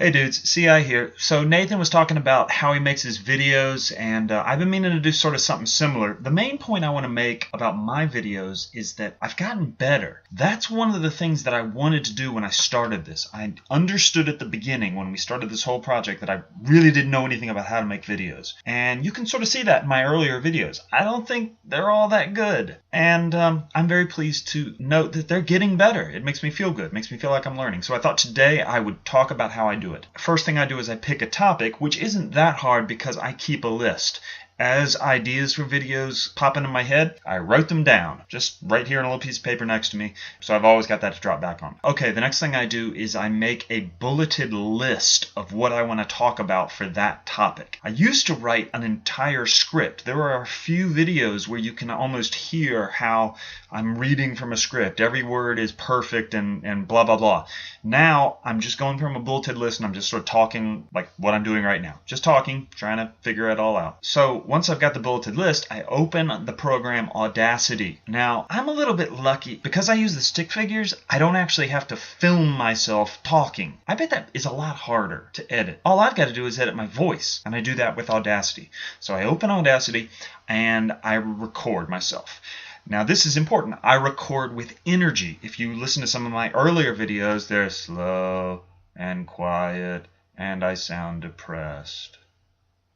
Hey dudes, CI here. So Nathan was talking about how he makes his videos, and I've been meaning to do sort of something similar. The main point I want to make about my videos is that I've gotten better. That's one of the things that I wanted to do when I started this. I understood at the beginning when we started this whole project that I really didn't know anything about how to make videos. And you can sort of see that in my earlier videos. I don't think they're all that good. And I'm very pleased to note that they're getting better. It makes me feel good. It makes me feel like I'm learning. So I thought today I would talk about how I do it. First thing I do is I pick a topic, which isn't that hard because I keep a list. As ideas for videos pop into my head, I wrote them down, just right here on a little piece of paper next to me, so I've always got that to drop back on. Okay, the next thing I do is I make a bulleted list of what I want to talk about for that topic. I used to write an entire script. There are a few videos where you can almost hear how I'm reading from a script. Every word is perfect and blah, blah, blah. Now, I'm just going from a bulleted list and I'm just sort of talking like what I'm doing right now. Just talking, trying to figure it all out. So once I've got the bulleted list, I open the program Audacity. Now, I'm a little bit lucky. Because I use the stick figures, I don't actually have to film myself talking. I bet that is a lot harder to edit. All I've got to do is edit my voice, and I do that with Audacity. So I open Audacity, and I record myself. Now, this is important. I record with energy. If you listen to some of my earlier videos, they're slow and quiet, and I sound depressed.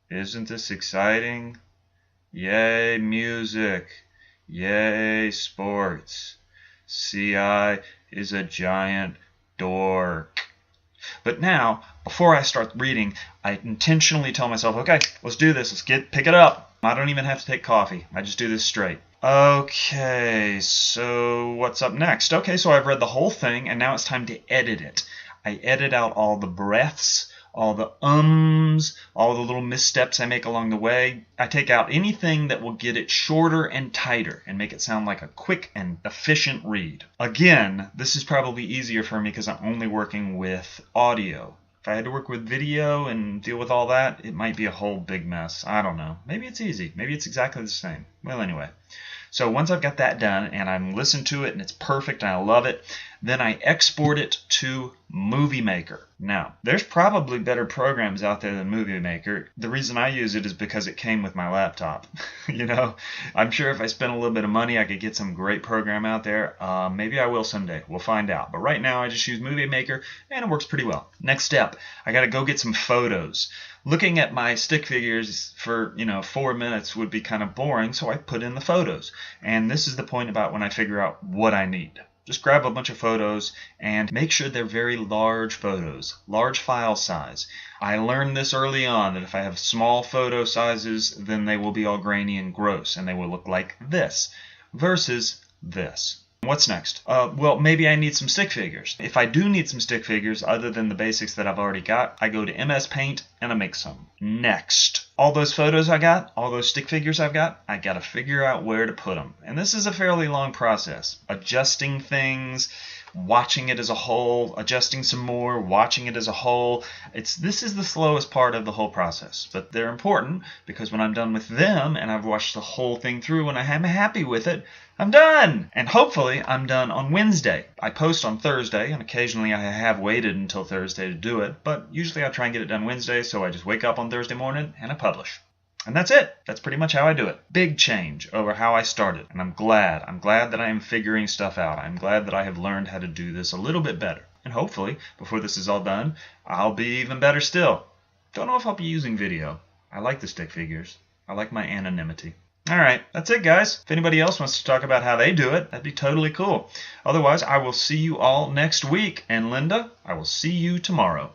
Isn't this exciting? Yay, music. Yay, sports. CI is a giant dork. But now, before I start reading, I intentionally tell myself, okay, let's do this. Let's pick it up. I don't even have to take coffee. I just do this straight. Okay, so what's up next? Okay, so I've read the whole thing, and now it's time to edit it. I edit out all the breaths, all the ums, all the little missteps I make along the way. I take out anything that will get it shorter and tighter and make it sound like a quick and efficient read. Again, this is probably easier for me because I'm only working with audio. If I had to work with video and deal with all that, it might be a whole big mess. I don't know. Maybe it's easy. Maybe it's exactly the same. Well, anyway. So once I've got that done and I'm listened to it and it's perfect and I love it, then I export it to Movie Maker. Now, there's probably better programs out there than Movie Maker. The reason I use it is because it came with my laptop. You know, I'm sure if I spent a little bit of money, I could get some great program out there. Maybe I will someday. We'll find out. But right now, I just use Movie Maker, and it works pretty well. Next step, I got to go get some photos. Looking at my stick figures for, 4 minutes would be kind of boring, so I put in the photos. And this is the point about when I figure out what I need. Just grab a bunch of photos and make sure they're very large photos, large file size. I learned this early on that if I have small photo sizes, then they will be all grainy and gross, and they will look like this versus this. What's next? Well, maybe I need some stick figures. If I do need some stick figures, other than the basics that I've already got, I go to MS Paint and I make some. Next, all those photos I got, all those stick figures I've got, I got to figure out where to put them. And this is a fairly long process. Adjusting things, watching it as a whole, adjusting some more, watching it as a whole. This is the slowest part of the whole process. But they're important because when I'm done with them and I've watched the whole thing through and I'm happy with it, I'm done! And hopefully I'm done on Wednesday. I post on Thursday, and occasionally I have waited until Thursday to do it, but usually I try and get it done Wednesday, so I just wake up on Thursday morning and I publish. And that's it. That's pretty much how I do it. Big change over how I started, and I'm glad. I'm glad that I am figuring stuff out. I'm glad that I have learned how to do this a little bit better. And hopefully, before this is all done, I'll be even better still. Don't know if I'll be using video. I like the stick figures. I like my anonymity. Alright, that's it guys. If anybody else wants to talk about how they do it, that'd be totally cool. Otherwise, I will see you all next week. And Linda, I will see you tomorrow.